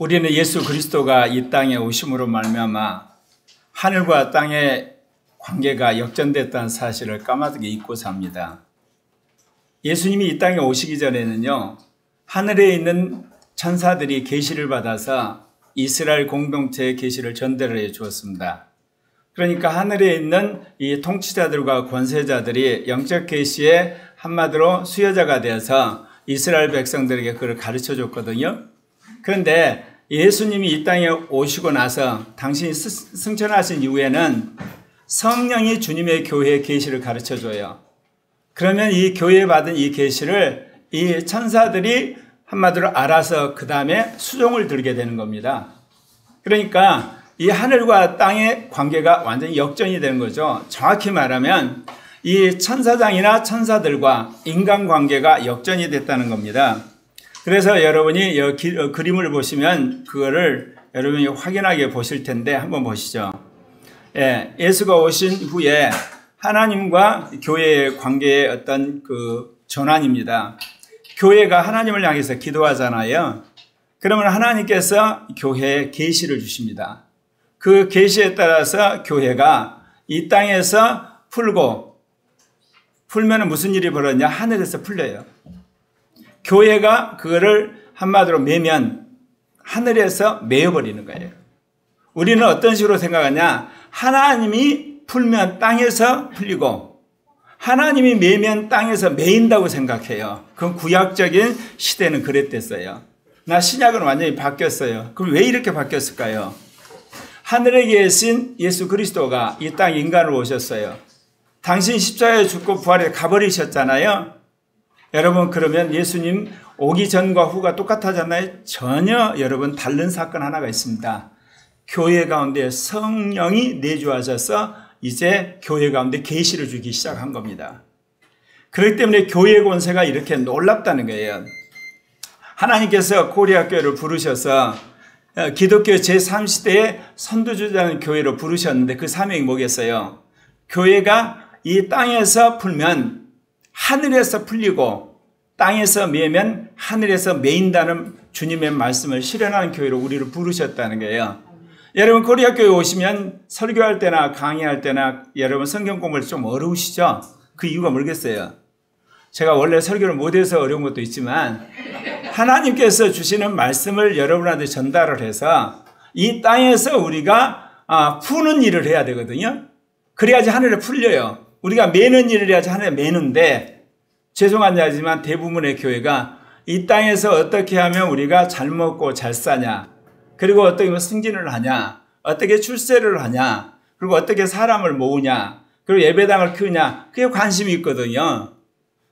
우리는 예수 그리스도가 이 땅에 오심으로 말미암아 하늘과 땅의 관계가 역전됐다는 사실을 까마득히 잊고 삽니다. 예수님이 이 땅에 오시기 전에는요, 하늘에 있는 천사들이 계시를 받아서 이스라엘 공동체의 계시를 전달해 주었습니다. 그러니까 하늘에 있는 이 통치자들과 권세자들이 영적 계시의 한마디로 수여자가 되어서 이스라엘 백성들에게 그걸 가르쳐 줬거든요. 그런데 예수님이 이 땅에 오시고 나서 당신이 승천하신 이후에는 성령이 주님의 교회의 계시를 가르쳐 줘요. 그러면 이 교회에 받은 이 계시를 이 천사들이 한마디로 알아서 그 다음에 수종을 들게 되는 겁니다. 그러니까 이 하늘과 땅의 관계가 완전히 역전이 되는 거죠. 정확히 말하면 이 천사장이나 천사들과 인간 관계가 역전이 됐다는 겁니다. 그래서 여러분이 그림을 보시면 그거를 여러분이 확인하게 보실 텐데 한번 보시죠. 예수가 오신 후에 하나님과 교회의 관계의 어떤 그 전환입니다. 교회가 하나님을 향해서 기도하잖아요. 그러면 하나님께서 교회에 계시를 주십니다. 그 계시에 따라서 교회가 이 땅에서 풀면 무슨 일이 벌어지냐? 하늘에서 풀려요. 교회가 그거를 한마디로 매면 하늘에서 메어버리는 거예요. 우리는 어떤 식으로 생각하냐? 하나님이 풀면 땅에서 풀리고 하나님이 매면 땅에서 매인다고 생각해요. 그건 구약적인 시대는 그랬댔어요. 나 신약은 완전히 바뀌었어요. 그럼 왜 이렇게 바뀌었을까요? 하늘에 계신 예수 그리스도가 이 땅에 인간으로 오셨어요. 당신 십자가에 죽고 부활해 가버리셨잖아요. 여러분, 그러면 예수님 오기 전과 후가 똑같아졌나요? 전혀 여러분 다른 사건 하나가 있습니다. 교회 가운데 성령이 내주하셔서 이제 교회 가운데 계시를 주기 시작한 겁니다. 그렇기 때문에 교회의 권세가 이렇게 놀랍다는 거예요. 하나님께서 코리아교회를 부르셔서 기독교 제3시대의 선두주자는 교회로 부르셨는데 그 사명이 뭐겠어요? 교회가 이 땅에서 풀면 하늘에서 풀리고 땅에서 매면 하늘에서 매인다는 주님의 말씀을 실현하는 교회로 우리를 부르셨다는 거예요. 여러분, 코리아교회 오시면 설교할 때나 강의할 때나 여러분 성경 공부를 좀 어려우시죠? 그 이유가 뭐겠어요? 제가 원래 설교를 못해서 어려운 것도 있지만 하나님께서 주시는 말씀을 여러분한테 전달을 해서 이 땅에서 우리가 푸는 일을 해야 되거든요. 그래야지 하늘에 풀려요. 우리가 매는 일을 해야지 하늘에 매는데, 죄송한 얘기지만 대부분의 교회가 이 땅에서 어떻게 하면 우리가 잘 먹고 잘 사냐, 그리고 어떻게 승진을 하냐, 어떻게 출세를 하냐, 그리고 어떻게 사람을 모으냐, 그리고 예배당을 키우냐, 그게 관심이 있거든요.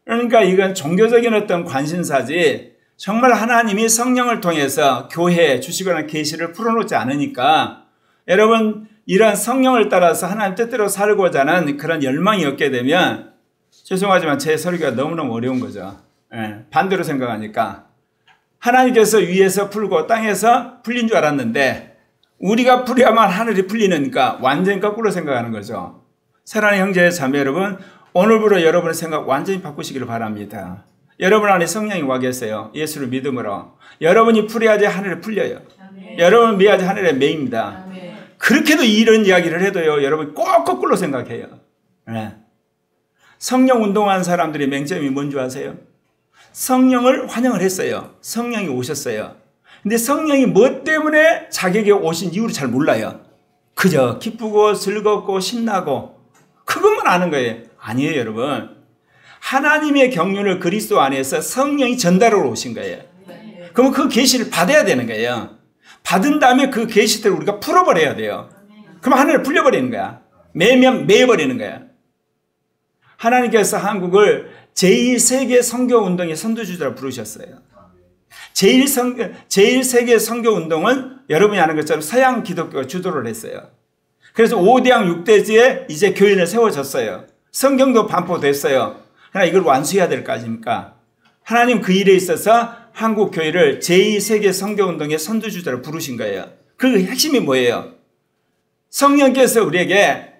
그러니까 이건 종교적인 어떤 관심사지 정말 하나님이 성령을 통해서 교회에 주시거나 계시를 풀어놓지 않으니까 여러분, 이런 성령을 따라서 하나님 뜻대로 살고자 하는 그런 열망이 없게 되면, 죄송하지만 제 설교가 너무너무 어려운 거죠. 반대로 생각하니까 하나님께서 위에서 풀고 땅에서 풀린 줄 알았는데 우리가 풀어야만 하늘이 풀리니까 완전히 거꾸로 생각하는 거죠. 사랑하는 형제 자매 여러분, 오늘부터 여러분의 생각 완전히 바꾸시기를 바랍니다. 여러분 안에 성령이 와 계세요. 예수를 믿음으로 여러분이 풀어야지 하늘에 풀려요. 아멘. 여러분 매야지 하늘에 매입니다. 아멘. 그렇게도 이런 이야기를 해도요, 여러분 꼭 거꾸로 생각해요. 성령 운동한 사람들의 맹점이 뭔지 아세요? 성령을 환영을 했어요. 성령이 오셨어요. 근데 성령이 뭐 때문에 자기에게 오신 이유를 잘 몰라요. 그저 기쁘고 즐겁고 신나고 그것만 아는 거예요. 아니에요, 여러분. 하나님의 경륜을 그리스도 안에서 성령이 전달하러 오신 거예요. 그러면 그 계시를 받아야 되는 거예요. 받은 다음에 그 계시들을 우리가 풀어버려야 돼요. 그럼 하늘에 풀려버리는 거야. 매면 매여버리는 거야. 하나님께서 한국을 제1세계 선교운동의 선두주자로 부르셨어요. 제1세계 선교운동은 여러분이 아는 것처럼 서양 기독교가 주도를 했어요. 그래서 5대양 6대지에 이제 교인을 세워졌어요. 성경도 반포됐어요. 그러나 이걸 완수해야 될 거 아닙니까? 하나님 그 일에 있어서 한국 교회를 제2세계 선교운동의 선두주자로 부르신 거예요. 그 핵심이 뭐예요? 성령께서 우리에게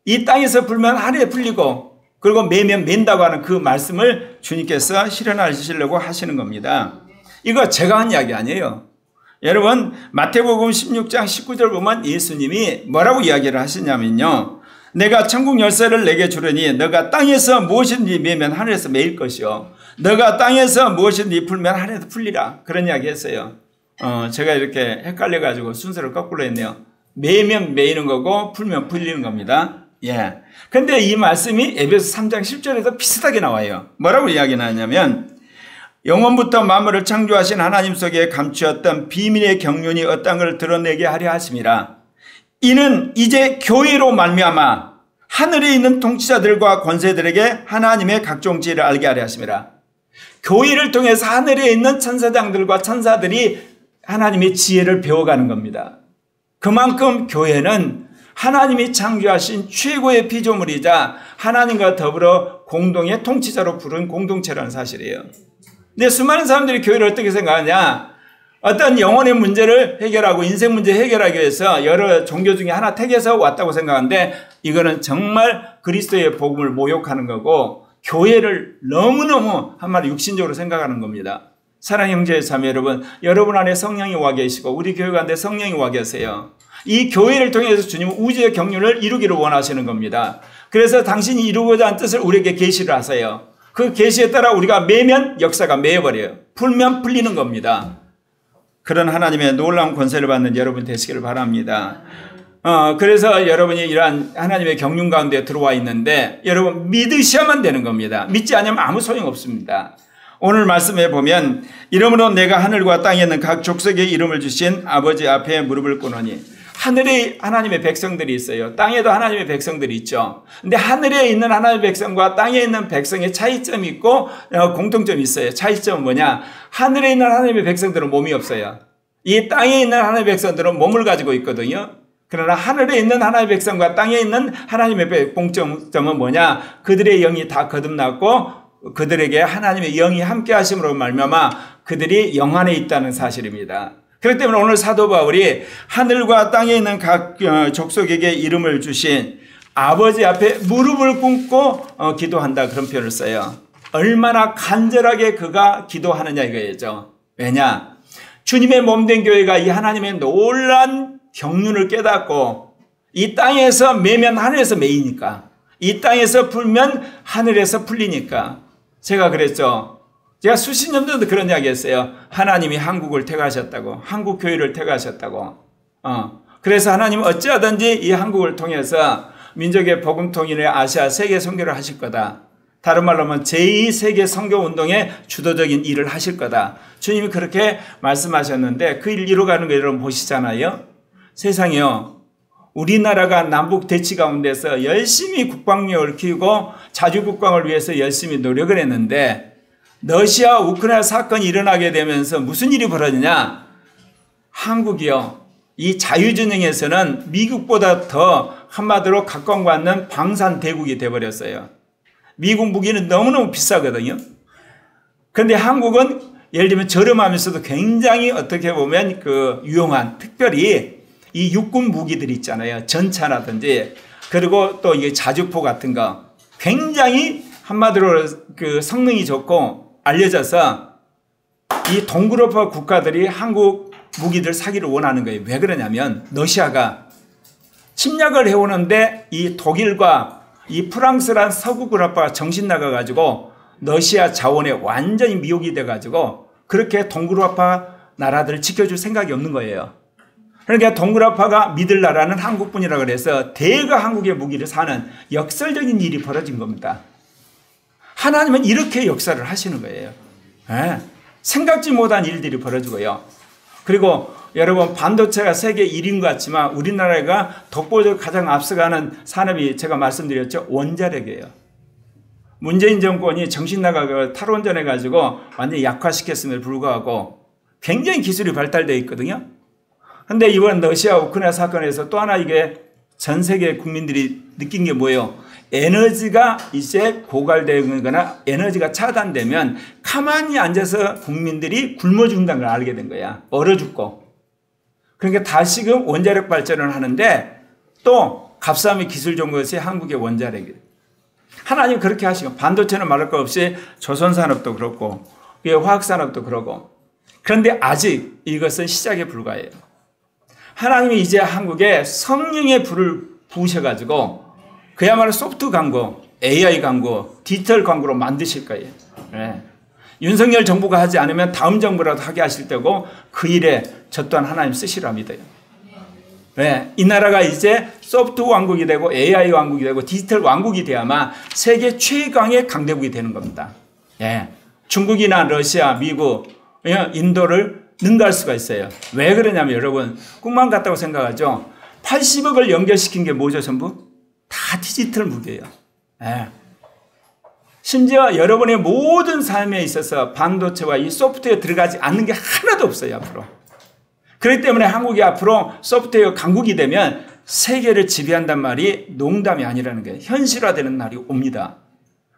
이 땅에서 풀면 하늘에 풀리고 그리고 매면 맨다고 하는 그 말씀을 주님께서 실현하시려고 하시는 겁니다. 이거 제가 한 이야기 아니에요. 여러분 마태복음 16장 19절 보면 예수님이 뭐라고 이야기를 하시냐면요. 내가 천국 열쇠를 내게 주려니 너가 땅에서 무엇이든지 매면 하늘에서 매일 것이요 너가 땅에서 무엇이든지 풀면 하늘에서 풀리라. 그런 이야기 했어요. 제가 이렇게 헷갈려 가지고 순서를 거꾸로 했네요. 매면 매이는 거고 풀면 풀리는 겁니다. 예. 근데 이 말씀이 에베소 3장 10절에도 비슷하게 나와요. 뭐라고 이야기를 하냐면 영원부터 만물을 창조하신 하나님 속에 감추었던 비밀의 경륜이 어떤 것을 드러내게 하려 하심이라. 이는 이제 교회로 말미암아 하늘에 있는 통치자들과 권세들에게 하나님의 각종 지혜를 알게 하려 하심이라. 교회를 통해서 하늘에 있는 천사장들과 천사들이 하나님의 지혜를 배워가는 겁니다. 그만큼 교회는 하나님이 창조하신 최고의 피조물이자 하나님과 더불어 공동의 통치자로 부른 공동체라는 사실이에요. 근데 수많은 사람들이 교회를 어떻게 생각하냐? 어떤 영혼의 문제를 해결하고 인생 문제 해결하기 위해서 여러 종교 중에 하나 택해서 왔다고 생각하는데 이거는 정말 그리스도의 복음을 모욕하는 거고 교회를 너무너무 한마디 육신적으로 생각하는 겁니다. 사랑하는 형제의 자매 여러분, 여러분 안에 성령이 와 계시고 우리 교회 가운데 성령이 와 계세요. 이 교회를 통해서 주님은 우주의 경륜을 이루기를 원하시는 겁니다. 그래서 당신이 이루고자 하는 뜻을 우리에게 계시를 하세요. 그 계시에 따라 우리가 매면 역사가 매여버려요. 풀면 풀리는 겁니다. 그런 하나님의 놀라운 권세를 받는 여러분 되시기를 바랍니다. 그래서 여러분이 이러한 하나님의 경륜 가운데 들어와 있는데 여러분 믿으셔야만 되는 겁니다. 믿지 않으면 아무 소용없습니다. 오늘 말씀에 보면 이러므로 내가 하늘과 땅에 있는 각 족속의 이름을 주신 아버지 앞에 무릎을 꿇으니 하늘에 하나님의 백성들이 있어요. 땅에도 하나님의 백성들이 있죠. 근데 하늘에 있는 하나님의 백성과 땅에 있는 백성의 차이점이 있고 공통점이 있어요. 차이점은 뭐냐? 하늘에 있는 하나님의 백성들은 몸이 없어요. 이 땅에 있는 하나님의 백성들은 몸을 가지고 있거든요. 그러나 하늘에 있는 하나님의 백성과 땅에 있는 하나님의 공통점은 뭐냐? 그들의 영이 다 거듭났고 그들에게 하나님의 영이 함께 하심으로 말미암아 그들이 영 안에 있다는 사실입니다. 그렇기 때문에 오늘 사도 바울이 하늘과 땅에 있는 각 족속에게 이름을 주신 아버지 앞에 무릎을 꿇고 기도한다 그런 표현을 써요. 얼마나 간절하게 그가 기도하느냐 이거죠. 왜냐? 주님의 몸된 교회가 이 하나님의 놀란 경륜을 깨닫고 이 땅에서 매면 하늘에서 매이니까 이 땅에서 풀면 하늘에서 풀리니까 제가 그랬죠. 제가 수십 년 전도 그런 이야기 했어요. 하나님이 한국을 택하셨다고. 한국 교회를 택하셨다고. 그래서 하나님은 어찌하든지 이 한국을 통해서 민족의 복음 통일의 아시아 세계 선교를 하실 거다. 다른 말로 하면 제2세계 선교운동의 주도적인 일을 하실 거다. 주님이 그렇게 말씀하셨는데 그 일 이루어가는 거 여러분 보시잖아요. 세상이요. 우리나라가 남북 대치 가운데서 열심히 국방력을 키우고 자주국방을 위해서 열심히 노력을 했는데 러시아 우크라이나 사건이 일어나게 되면서 무슨 일이 벌어지냐? 한국이요. 이 자유전쟁에서는 미국보다 더 한마디로 각광받는 방산대국이 돼버렸어요. 미국 무기는 너무너무 비싸거든요. 그런데 한국은 예를 들면 저렴하면서도 굉장히 어떻게 보면 유용한 특별히 이 육군 무기들 있잖아요. 전차라든지 그리고 또 이게 자주포 같은 거 굉장히 한마디로 성능이 좋고 알려져서 이 동구러파 국가들이 한국 무기들 사기를 원하는 거예요. 왜 그러냐면 러시아가 침략을 해오는데 이 독일과 이 프랑스란 서구 구라파가 정신 나가가지고 러시아 자원에 완전히 미혹이 돼가지고 그렇게 동구라파 나라들을 지켜줄 생각이 없는 거예요. 그러니까 동구라파가 믿을 나라는 한국뿐이라 그래서 대거 한국의 무기를 사는 역설적인 일이 벌어진 겁니다. 하나님은 이렇게 역사를 하시는 거예요. 네. 생각지 못한 일들이 벌어지고요. 그리고 여러분 반도체가 세계 1인 것 같지만 우리나라가 독보적으로 가장 앞서가는 산업이 제가 말씀드렸죠. 원자력이에요. 문재인 정권이 정신 나가고 탈원전해가지고 완전히 약화시켰음에도 불구하고 굉장히 기술이 발달되어 있거든요. 근데 이번 러시아 우크라이나 사건에서 또 하나 이게 전 세계 국민들이 느낀 게 뭐예요? 에너지가 이제 고갈되거나 에너지가 차단되면 가만히 앉아서 국민들이 굶어 죽는다는 걸 알게 된 거야. 얼어 죽고. 그러니까 다시금 원자력 발전을 하는데 또 값싸움의 기술 좋은 것이 한국의 원자력이에요. 하나님 그렇게 하시고 반도체는 말할 것 없이 조선산업도 그렇고 화학산업도 그렇고 그런데 아직 이것은 시작에 불과해요. 하나님이 이제 한국에 성령의 불을 부으셔가지고 그야말로 소프트 광고, AI 광고, 디지털 광고로 만드실 거예요. 네. 윤석열 정부가 하지 않으면 다음 정부라도 하게 하실 때고 그 일에 저 또한 하나님 쓰시라 믿어요. 네. 이 나라가 이제 소프트 왕국이 되고 AI 왕국이 되고 디지털 왕국이 돼야만 세계 최강의 강대국이 되는 겁니다. 네. 중국이나 러시아, 미국, 인도를 능가할 수가 있어요. 왜 그러냐면 여러분 꿈만 같다고 생각하죠. 80억을 연결시킨 게 뭐죠 전부? 다 디지털 무기예요. 네. 심지어 여러분의 모든 삶에 있어서 반도체와 이 소프트웨어 들어가지 않는 게 하나도 없어요 앞으로. 그렇기 때문에 한국이 앞으로 소프트웨어 강국이 되면 세계를 지배한단 말이 농담이 아니라는 게 현실화되는 날이 옵니다.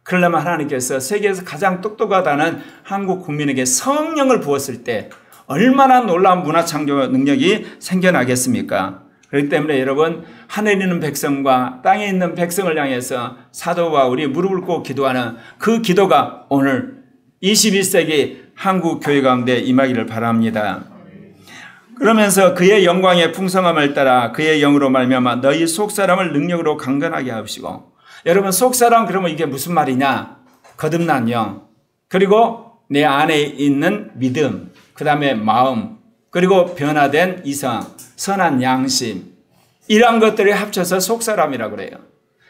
그러려면 하나님께서 세계에서 가장 똑똑하다는 한국 국민에게 성령을 부었을 때 얼마나 놀라운 문화창조 능력이 생겨나겠습니까? 그렇기 때문에 여러분 하늘에 있는 백성과 땅에 있는 백성을 향해서 사도와 우리 무릎을 꿇고 기도하는 그 기도가 오늘 21세기 한국 교회 가운데 임하기를 바랍니다. 그러면서 그의 영광의 풍성함을 따라 그의 영으로 말미암아 너희 속사람을 능력으로 강건하게 하시고 여러분 속사람 그러면 이게 무슨 말이냐? 거듭난 영 그리고 내 안에 있는 믿음 그 다음에 마음 그리고 변화된 이성 선한 양심 이러한 것들이 합쳐서 속사람이라고 그래요.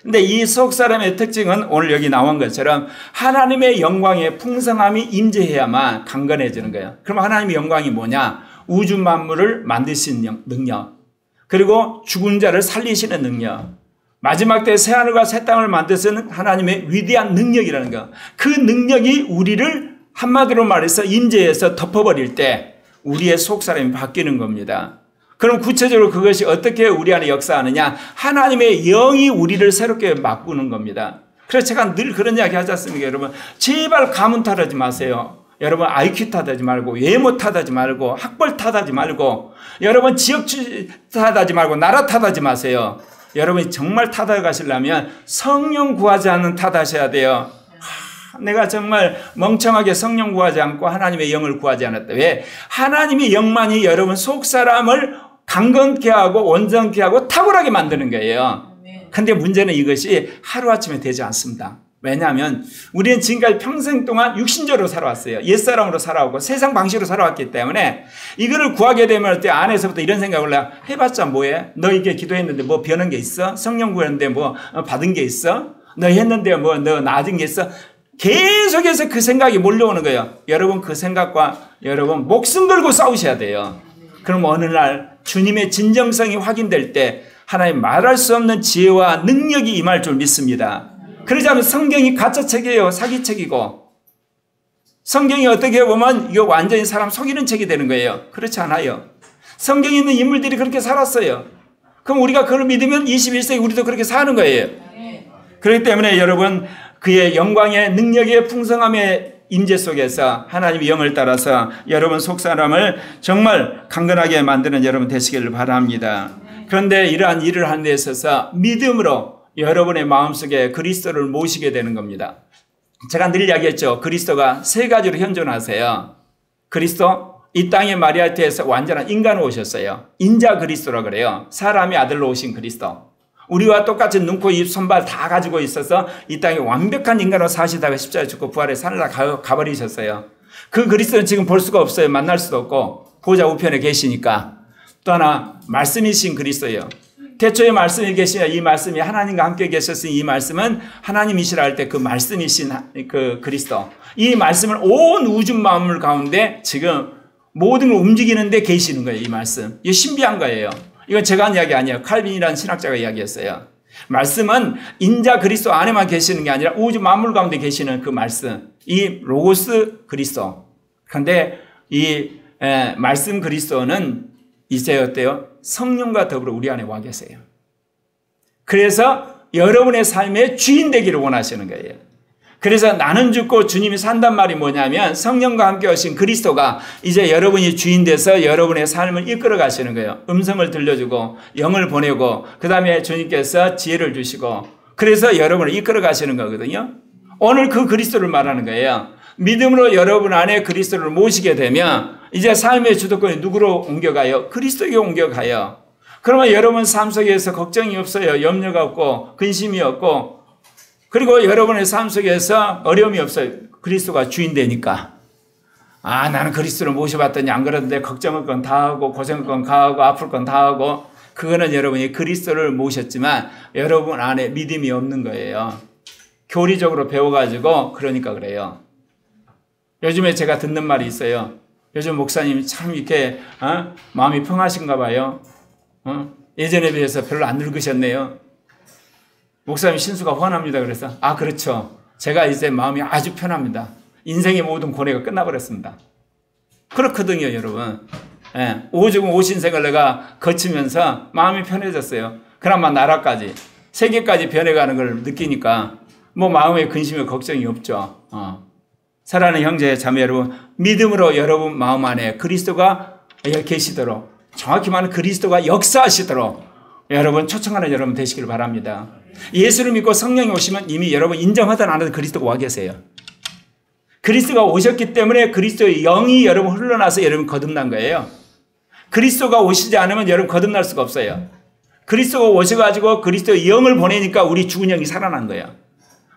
근데 이 속사람의 특징은 오늘 여기 나온 것처럼 하나님의 영광의 풍성함이 임재해야만 강건해지는 거예요. 그럼 하나님의 영광이 뭐냐? 우주 만물을 만드시는 능력 그리고 죽은 자를 살리시는 능력 마지막 때 새하늘과 새 땅을 만드시는 하나님의 위대한 능력이라는 거. 그 능력이 우리를 한마디로 말해서 임재해서 덮어버릴 때 우리의 속사람이 바뀌는 겁니다. 그럼 구체적으로 그것이 어떻게 우리 안에 역사하느냐? 하나님의 영이 우리를 새롭게 바꾸는 겁니다. 그래서 제가 늘 그런 이야기 하지 않습니까? 여러분 제발 가문 탓하지 마세요. 여러분 IQ 탓하지 말고 외모 탓하지 말고 학벌 탓하지 말고 여러분 지역 탓하지 말고 나라 탓하지 마세요. 여러분이 정말 탓하시려면 성령 구하지 않는 탓하셔야 돼요. 내가 정말 멍청하게 성령 구하지 않고 하나님의 영을 구하지 않았다. 왜? 하나님의 영만이 여러분 속사람을 강건케 하고 온전케 하고 탁월하게 만드는 거예요. 근데 문제는 이것이 하루아침에 되지 않습니다. 왜냐하면 우리는 지금까지 평생 동안 육신적으로 살아왔어요. 옛사람으로 살아오고 세상 방식으로 살아왔기 때문에 이거를 구하게 되면 때 안에서부터 이런 생각을 올라 해봤자 뭐해? 너 이게 기도했는데 뭐 변한 게 있어? 성령 구했는데 뭐 받은 게 있어? 너 했는데 뭐 너 나아진 게 있어? 계속해서 그 생각이 몰려오는 거예요. 여러분 그 생각과 여러분 목숨 걸고 싸우셔야 돼요. 그럼 어느 날 주님의 진정성이 확인될 때 하나님 말할 수 없는 지혜와 능력이 임할 줄 믿습니다. 그러지 않으면 성경이 가짜책이에요. 사기책이고 성경이 어떻게 보면 이거 완전히 사람 속이는 책이 되는 거예요. 그렇지 않아요. 성경에 있는 인물들이 그렇게 살았어요. 그럼 우리가 그걸 믿으면 21세기 우리도 그렇게 사는 거예요. 그렇기 때문에 여러분 그의 영광의 능력의 풍성함의 임재 속에서 하나님의 영을 따라서 여러분 속사람을 정말 강건하게 만드는 여러분 되시기를 바랍니다. 그런데 이러한 일을 하는 데 있어서 믿음으로 여러분의 마음속에 그리스도를 모시게 되는 겁니다. 제가 늘 이야기했죠. 그리스도가 세 가지로 현존하세요. 그리스도 이 땅의 마리아트에서 완전한 인간으로 오셨어요. 인자 그리스도라 그래요. 사람의 아들로 오신 그리스도. 우리와 똑같이 눈, 코, 입, 손발 다 가지고 있어서 이 땅에 완벽한 인간으로 사시다가 십자가에 죽고 부활해 산을 가버리셨어요. 그 그리스도는 지금 볼 수가 없어요. 만날 수도 없고 보좌 우편에 계시니까. 또 하나 말씀이신 그리스도예요. 태초에 말씀이 계시냐 이 말씀이 하나님과 함께 계셨으니 이 말씀은 하나님이시라 할 때 그 말씀이신 그 그리스도 이 말씀을 온 우주 만물 가운데 지금 모든 걸 움직이는데 계시는 거예요. 이 말씀 이게 신비한 거예요. 이건 제가 한 이야기 아니에요. 칼빈이라는 신학자가 이야기했어요. 말씀은 인자 그리스도 안에만 계시는 게 아니라 우주 만물 가운데 계시는 그 말씀 이 로고스 그리스도. 그런데 이 말씀 그리스도는 이제 어때요? 성령과 더불어 우리 안에 와 계세요. 그래서 여러분의 삶의 주인 되기를 원하시는 거예요. 그래서 나는 죽고 주님이 산단 말이 뭐냐면 성령과 함께 오신 그리스도가 이제 여러분이 주인 돼서 여러분의 삶을 이끌어 가시는 거예요. 음성을 들려주고 영을 보내고 그 다음에 주님께서 지혜를 주시고 그래서 여러분을 이끌어 가시는 거거든요. 오늘 그 그리스도를 말하는 거예요. 믿음으로 여러분 안에 그리스도를 모시게 되면 이제 삶의 주도권이 누구로 옮겨가요? 그리스도에게 옮겨가요. 그러면 여러분 삶 속에서 걱정이 없어요. 염려가 없고 근심이 없고, 그리고 여러분의 삶 속에서 어려움이 없어요. 그리스도가 주인 되니까. 아, 나는 그리스도를 모셔봤더니 안 그러는데 걱정할 건 다 하고 고생할 건 다 하고 아플 건 다 하고, 그거는 여러분이 그리스도를 모셨지만 여러분 안에 믿음이 없는 거예요. 교리적으로 배워가지고 그러니까 그래요. 요즘에 제가 듣는 말이 있어요. 요즘 목사님이 참 이렇게 마음이 평하신가 봐요. 예전에 비해서 별로 안 늙으셨네요. 목사님 신수가 훤합니다. 그래서 아, 그렇죠. 제가 이제 마음이 아주 편합니다. 인생의 모든 고뇌가 끝나버렸습니다. 그렇거든요, 여러분. 예, 오죽 오신생을 내가 거치면서 마음이 편해졌어요. 그나마 나라까지, 세계까지 변해가는 걸 느끼니까 뭐 마음에 근심에 걱정이 없죠. 사랑하는 형제 자매 여러분, 믿음으로 여러분 마음 안에 그리스도가 계시도록, 정확히 말하면 그리스도가 역사하시도록 여러분 초청하는 여러분 되시길 바랍니다. 예수를 믿고 성령이 오시면 이미 여러분 인정하든 안 하든 그리스도가 와 계세요. 그리스도가 오셨기 때문에 그리스도의 영이 여러분 흘러나서 여러분 거듭난 거예요. 그리스도가 오시지 않으면 여러분 거듭날 수가 없어요. 그리스도가 오셔가지고 그리스도의 영을 보내니까 우리 죽은 영이 살아난 거예요.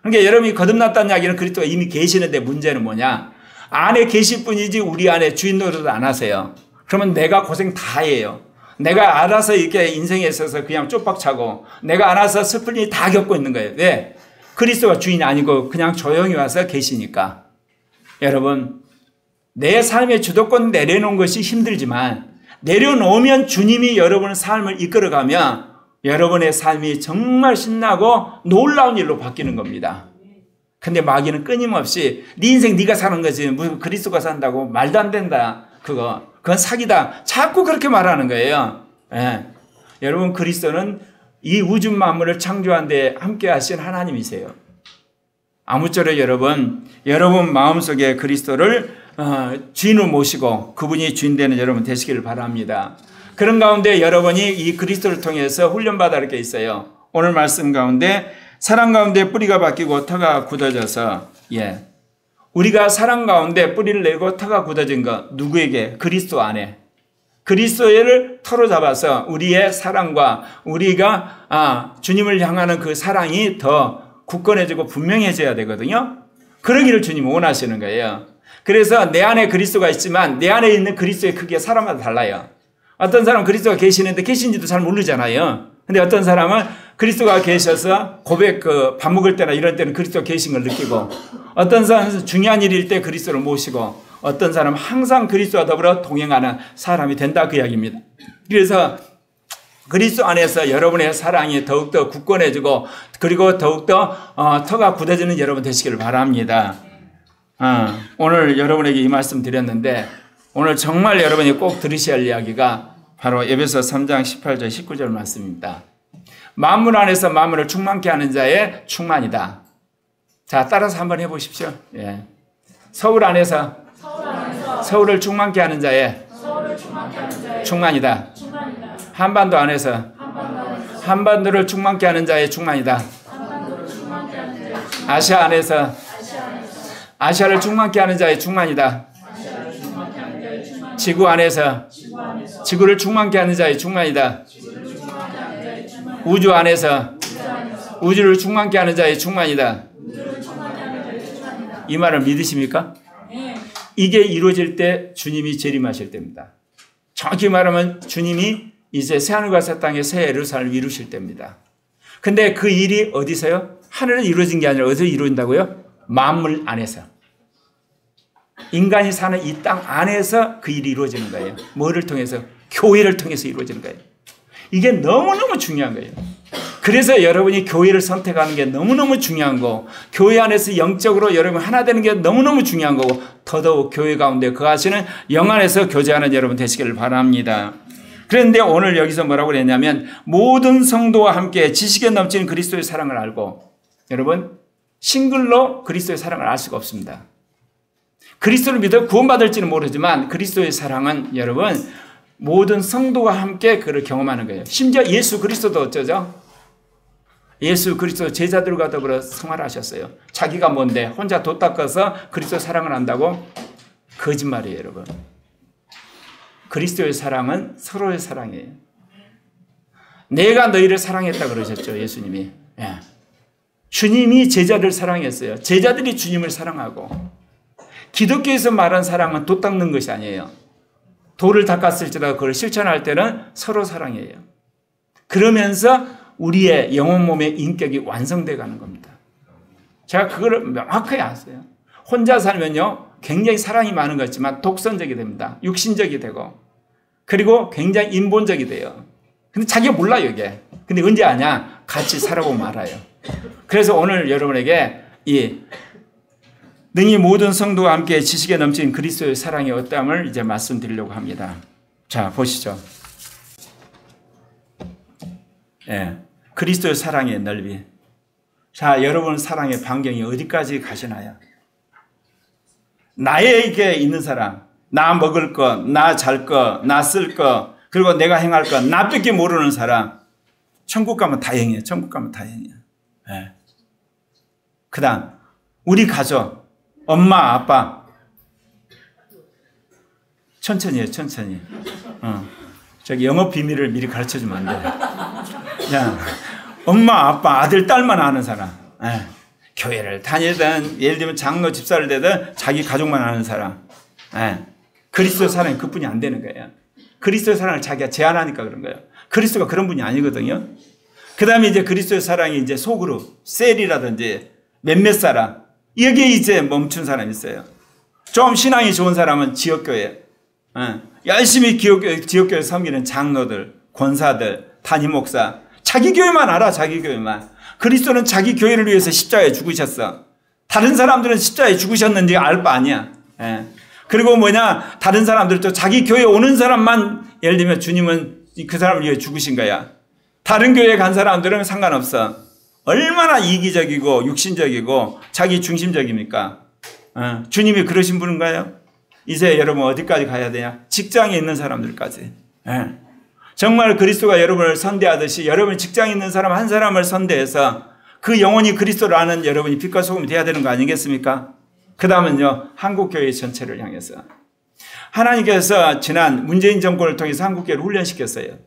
그러니까 여러분이 거듭났다는 이야기는 그리스도가 이미 계시는데, 문제는 뭐냐? 안에 계실 뿐이지 우리 안에 주인 노릇을 안 하세요. 그러면 내가 고생 다 해요. 내가 알아서 이렇게 인생에 있어서 그냥 쪽박차고 내가 알아서 슬픈 일 다 겪고 있는 거예요. 왜? 그리스도가 주인이 아니고 그냥 조용히 와서 계시니까. 여러분, 내 삶의 주도권 내려놓은 것이 힘들지만 내려놓으면 주님이 여러분의 삶을 이끌어가면 여러분의 삶이 정말 신나고 놀라운 일로 바뀌는 겁니다. 근데 마귀는 끊임없이 네 인생 네가 사는 거지 무슨 그리스도가 산다고, 말도 안 된다, 그건 사기다, 자꾸 그렇게 말하는 거예요. 예. 여러분, 그리스도는 이 우주 만물을 창조한 데 함께 하신 하나님이세요. 아무쪼록 여러분 마음속에 그리스도를 주인으로 모시고 그분이 주인 되는 여러분 되시기를 바랍니다. 그런 가운데 여러분이 이 그리스도를 통해서 훈련받아 이렇게 있어요. 오늘 말씀 가운데 사랑 가운데 뿌리가 바뀌고 터가 굳어져서, 우리가 사랑 가운데 뿌리를 내고 터가 굳어진 것, 누구에게? 그리스도 안에. 그리스도를 터로 잡아서 우리의 사랑과 우리가 주님을 향하는 그 사랑이 더 굳건해지고 분명해져야 되거든요. 그러기를 주님이 원하시는 거예요. 그래서 내 안에 그리스도가 있지만 내 안에 있는 그리스도의 크기가 사람마다 달라요. 어떤 사람은 그리스도가 계시는데 계신지도 잘 모르잖아요. 근데 어떤 사람은 그리스도가 계셔서 밥 먹을 때나 이럴 때는 그리스도가 계신 걸 느끼고, 어떤 사람은 중요한 일일 때 그리스도를 모시고, 어떤 사람은 항상 그리스도와 더불어 동행하는 사람이 된다, 그 이야기입니다. 그래서 그리스도 안에서 여러분의 사랑이 더욱더 굳건해지고 그리고 더욱더 터가 굳어지는 여러분 되시기를 바랍니다. 오늘 여러분에게 이 말씀 드렸는데, 오늘 정말 여러분이 꼭 들으셔야 할 이야기가 바로 에베소 3장 18절 19절 말씀입니다. 만물 안에서 만물을 충만케 하는 자의 충만이다. 자, 따라서 한번 해보십시오. 서울 안에서 서울을 충만케 하는 자의 충만이다. 한반도 안에서 한반도를 충만케 하는 자의 충만이다. 아시아 안에서 아시아를 충만케 하는 자의 충만이다. 지구 안에서 지구를 충만케 하는 자의 충만이다. 우주 안에서 우주를 충만케 하는 자의 충만이다. 이 말을 믿으십니까? 이게 이루어질 때 주님이 재림하실 때입니다. 정확히 말하면 주님이 이제 새하늘과 새 땅의 새 예루살렘을 이루실 때입니다. 근데 그 일이 어디서요? 하늘에 이루어진 게 아니라 어디서 이루어진다고요? 만물 안에서. 인간이 사는 이 땅 안에서 그 일이 이루어지는 거예요. 뭐를 통해서? 교회를 통해서 이루어지는 거예요. 이게 너무너무 중요한 거예요. 그래서 여러분이 교회를 선택하는 게 너무너무 중요한 거고, 교회 안에서 영적으로 여러분 하나 되는 게 너무너무 중요한 거고, 더더욱 교회 가운데 거하시는 영 안에서 교제하는 여러분 되시기를 바랍니다. 그런데 오늘 여기서 뭐라고 그랬냐면, 모든 성도와 함께 지식에 넘치는 그리스도의 사랑을 알고, 여러분 싱글로 그리스도의 사랑을 알 수가 없습니다. 그리스도를 믿어 구원받을지는 모르지만 그리스도의 사랑은 여러분 모든 성도와 함께 그를 경험하는 거예요. 심지어 예수 그리스도도 어쩌죠? 예수 그리스도 제자들과 더불어 생활하셨어요. 자기가 뭔데 혼자 돛 닦아서 그리스도 사랑을 한다고? 거짓말이에요, 여러분. 그리스도의 사랑은 서로의 사랑이에요. 내가 너희를 사랑했다 그러셨죠, 예수님이. 예. 주님이 제자를 사랑했어요. 제자들이 주님을 사랑하고. 기독교에서 말한 사랑은 돛 닦는 것이 아니에요. 돌을 닦았을지라도 그걸 실천할 때는 서로 사랑이에요. 그러면서 우리의 영혼 몸의 인격이 완성되어 가는 겁니다. 제가 그걸 명확하게 아세요. 혼자 살면요, 굉장히 사랑이 많은 것 같지만 독선적이 됩니다. 육신적이 되고. 그리고 굉장히 인본적이 돼요. 근데 자기가 몰라요, 이게. 근데 언제 아냐? 같이 살아보면 알아요. 그래서 오늘 여러분에게 이 능히 모든 성도와 함께 지식에 넘친 그리스도의 사랑의 어떠함을 이제 말씀드리려고 합니다. 자, 보시죠. 예, 그리스도의 사랑의 넓이. 자, 여러분 사랑의 반경이 어디까지 가시나요? 나에게 있는 사랑, 나 먹을 것, 나 잘 것, 나 쓸 것, 그리고 내가 행할 것, 나밖에 모르는 사랑. 천국 가면 다행이에요. 천국 가면 다행이에요. 예. 그 다음, 우리 가족, 엄마, 아빠. 천천히 해요, 천천히. 저기 영업 비밀을 미리 가르쳐 주면 안 돼. 자, 엄마, 아빠, 아들, 딸만 아는 사람. 예. 교회를 다니든, 예를 들면 장로 집사를 되든, 자기 가족만 아는 사람. 예. 그리스도 사랑이 그뿐이 안 되는 거예요. 그리스도의 사랑을 자기가 제한하니까 그런 거예요. 그리스도가 그런 분이 아니거든요. 그 다음에 이제 그리스도의 사랑이 이제 속으로, 셀이라든지 몇몇 사람, 여기에 이제 멈춘 사람이 있어요. 좀 신앙이 좋은 사람은 지역교회, 열심히 지역교회 섬기는 장로들, 권사들, 담임 목사, 자기 교회만 알아, 자기 교회만. 그리스도는 자기 교회를 위해서 십자가에 죽으셨어. 다른 사람들은 십자가에 죽으셨는지 알 바 아니야. 그리고 뭐냐, 다른 사람들도 자기 교회에 오는 사람만, 예를 들면 주님은 그 사람을 위해 죽으신 거야. 다른 교회에 간 사람들은 상관없어. 얼마나 이기적이고 육신적이고 자기 중심적입니까? 주님이 그러신 분인가요? 이제 여러분 어디까지 가야 되냐? 직장에 있는 사람들까지. 정말 그리스도가 여러분을 선대하듯이 여러분 직장에 있는 사람 한 사람을 선대해서 그 영혼이 그리스도를 아는 여러분이 빛과 소금이 돼야 되는 거 아니겠습니까? 그 다음은요, 한국교회 전체를 향해서. 하나님께서 지난 문재인 정권을 통해서 한국교회를 훈련시켰어요.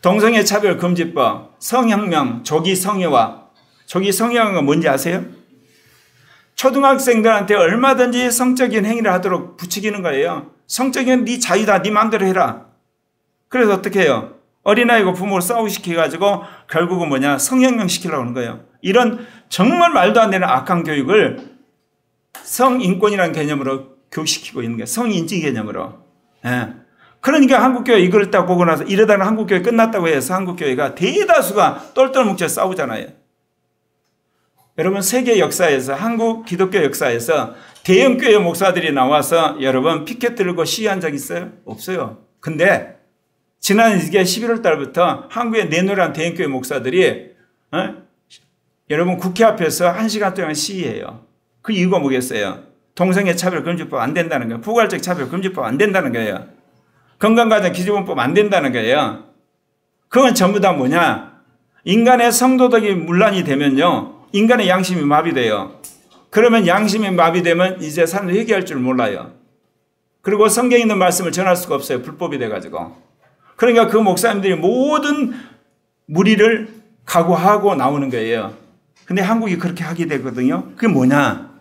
동성애 차별 금지법, 성혁명, 조기 성애화. 조기 성애화가 뭔지 아세요? 초등학생들한테 얼마든지 성적인 행위를 하도록 부추기는 거예요. 성적인 네 자유다, 네 마음대로 해라. 그래서 어떻게 해요? 어린아이고 부모를 싸우시켜가지고 결국은 뭐냐, 성혁명 시키려고 하는 거예요. 이런 정말 말도 안 되는 악한 교육을 성인권이라는 개념으로 교육시키고 있는 거예요. 성인지 개념으로. 그러니까 한국교회 이걸 딱 보고 나서 이러다가 한국교회 끝났다고 해서 한국교회가 대다수가 똘똘 뭉쳐 싸우잖아요. 여러분 세계 역사에서, 한국 기독교 역사에서 대형교회 목사들이 나와서 여러분 피켓 들고 시위한 적 있어요? 없어요. 근데 지난 이게 11월 달부터 한국에 내놓으란 대형교회 목사들이 여러분 국회 앞에서 1시간 동안 시위해요. 그 이유가 뭐겠어요? 동성애 차별 금지법 안 된다는 거예요. 포괄적 차별 금지법 안 된다는 거예요. 건강가정 기준법 안 된다는 거예요. 그건 전부 다 뭐냐? 인간의 성도덕이 문란이 되면요, 인간의 양심이 마비돼요. 그러면 양심이 마비되면 이제 사람들이 회개할 줄 몰라요. 그리고 성경에 있는 말씀을 전할 수가 없어요. 불법이 돼가지고. 그러니까 그 목사님들이 모든 무리를 각오하고 나오는 거예요. 근데 한국이 그렇게 하게 되거든요. 그게 뭐냐?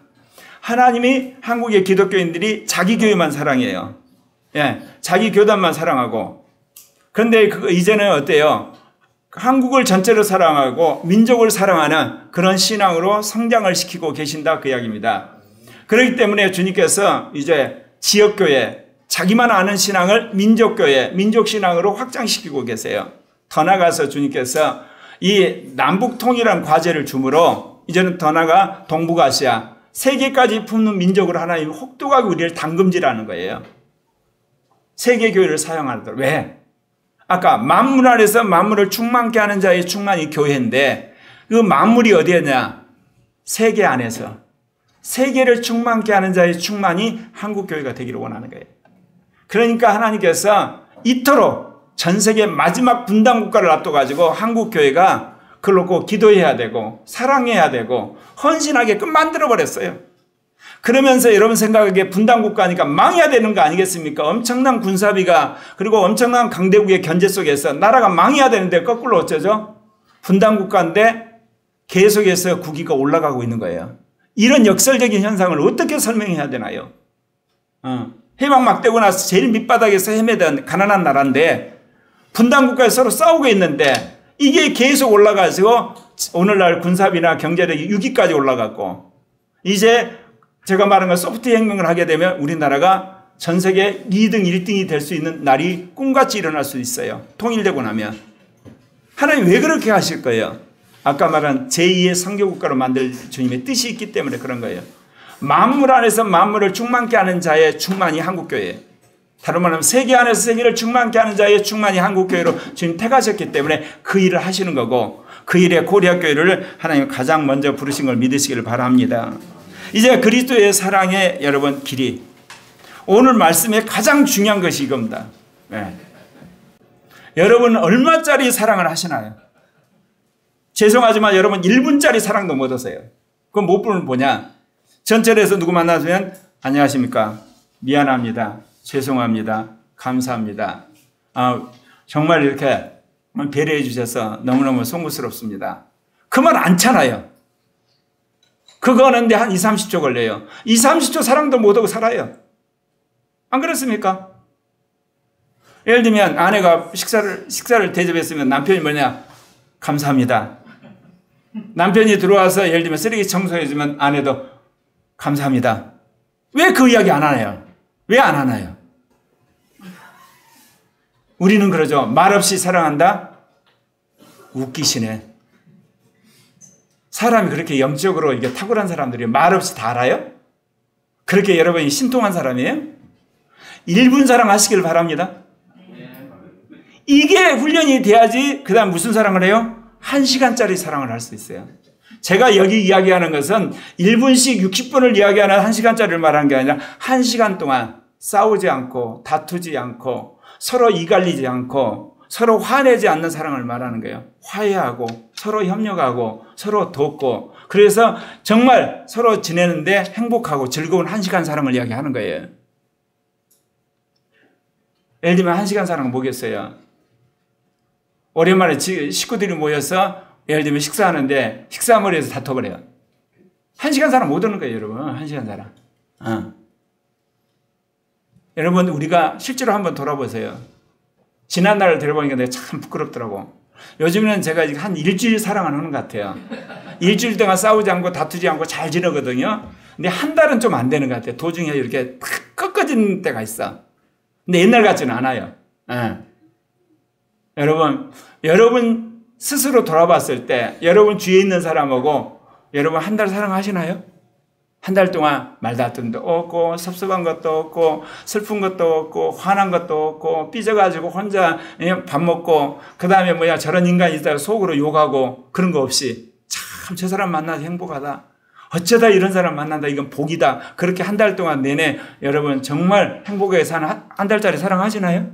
하나님이 한국의 기독교인들이 자기 교회만 사랑해요. 자기 교단만 사랑하고. 그런데 이제는 어때요? 한국을 전체로 사랑하고 민족을 사랑하는 그런 신앙으로 성장을 시키고 계신다, 그 이야기입니다. 그렇기 때문에 주님께서 이제 지역교회, 자기만 아는 신앙을 민족교회, 민족신앙으로 확장시키고 계세요. 더 나아가서 주님께서 이 남북통일한 과제를 주므로 이제는 더 나아가 동북아시아, 세계까지 품는 민족으로 하나님이 혹독하게 우리를 담금질하는 거예요. 세계교회를 사용하도록. 왜? 아까 만물 안에서 만물을 충만케 하는 자의 충만이 교회인데 그 만물이 어디였냐? 세계 안에서. 세계를 충만케 하는 자의 충만이 한국교회가 되기를 원하는 거예요. 그러니까 하나님께서 이토록 전 세계 마지막 분단 국가를 앞둬가지고 한국교회가 그걸 놓고 기도해야 되고 사랑해야 되고 헌신하게끔 만들어버렸어요. 그러면서 여러분 생각하기에 분단국가니까 망해야 되는 거 아니겠습니까? 엄청난 군사비가 그리고 엄청난 강대국의 견제 속에서 나라가 망해야 되는데 거꾸로 어쩌죠? 분단국가인데 계속해서 국위가 올라가고 있는 거예요. 이런 역설적인 현상을 어떻게 설명해야 되나요? 해방 막 되고 나서 제일 밑바닥에서 헤매던 가난한 나라인데 분단국가에 서로 싸우고 있는데 이게 계속 올라가서 오늘날 군사비나 경제력이 6위까지 올라갔고 이제 제가 말한 건 소프트 혁명을 하게 되면 우리나라가 전 세계 2등, 1등이 될 수 있는 날이 꿈같이 일어날 수 있어요. 통일되고 나면. 하나님 왜 그렇게 하실 거예요? 아까 말한 제2의 선교국가로 만들 주님의 뜻이 있기 때문에 그런 거예요. 만물 안에서 만물을 충만케 하는 자의 충만이 한국교회예요. 다른 말하면 세계 안에서 세계를 충만케 하는 자의 충만이 한국교회로 주님 택하셨기 때문에 그 일을 하시는 거고 그 일에 고리학교회를 하나님 가장 먼저 부르신 걸 믿으시기를 바랍니다. 이제 그리스도의 사랑의 여러분 길이 오늘 말씀에 가장 중요한 것이 이겁니다. 네. 여러분 얼마짜리 사랑을 하시나요? 죄송하지만 여러분 1분짜리 사랑도 못 하세요. 그럼 못 보면 뭐냐? 전철에서 누구 만나면 안녕하십니까? 미안합니다. 죄송합니다. 감사합니다. 정말 이렇게 배려해 주셔서 너무너무 송구스럽습니다. 그 말 않잖아요. 그거 하는데 한 2, 30초 걸려요. 2, 30초 사랑도 못하고 살아요. 안 그렇습니까? 예를 들면 아내가 식사를 대접했으면 남편이 뭐냐? 감사합니다. 남편이 들어와서 예를 들면 쓰레기 청소해주면 아내도 감사합니다. 왜 그 이야기 안 하나요? 왜 안 하나요? 우리는 그러죠. 말없이 사랑한다? 웃기시네. 사람이 그렇게 영적으로 이게 탁월한 사람들이 말없이 다 알아요? 그렇게 여러분이 신통한 사람이에요? 1분 사랑하시길 바랍니다. 이게 훈련이 돼야지 그 다음 무슨 사랑을 해요? 1시간짜리 사랑을 할 수 있어요. 제가 여기 이야기하는 것은 1분씩 60분을 이야기하는 1시간짜리를 말하는 게 아니라 1시간 동안 싸우지 않고 다투지 않고 서로 이갈리지 않고 서로 화내지 않는 사랑을 말하는 거예요. 화해하고 서로 협력하고 서로 돕고 그래서 정말 서로 지내는데 행복하고 즐거운 1시간 사랑을 이야기하는 거예요. 예를 들면 1시간 사랑은 뭐겠어요? 오랜만에 식구들이 모여서 예를 들면 식사하는데 식사머리에서 다퉈버려요. 1시간 사랑 못 하는 거예요, 여러분. 1시간 사랑. 여러분 우리가 실제로 한번 돌아보세요. 지난날을 들어보니까 내가 참 부끄럽더라고. 요즘에는 제가 한 일주일 사랑을 하는 것 같아요. 일주일 동안 싸우지 않고 다투지 않고 잘 지내거든요. 근데 한 달은 좀 안 되는 것 같아요. 도중에 이렇게 탁 꺾어지는 때가 있어. 근데 옛날 같지는 않아요. 여러분 스스로 돌아봤을 때 여러분 주위에 있는 사람하고 여러분 한 달 사랑하시나요? 한 달 동안 말다툼도 없고 섭섭한 것도 없고 슬픈 것도 없고 화난 것도 없고 삐져가지고 혼자 밥 먹고 그 다음에 저런 인간이 있다고 속으로 욕하고 그런 거 없이 참 저 사람 만나서 행복하다. 어쩌다 이런 사람 만난다. 이건 복이다. 그렇게 한 달 동안 내내 여러분 정말 행복하게 사는 한 달짜리 사랑하시나요?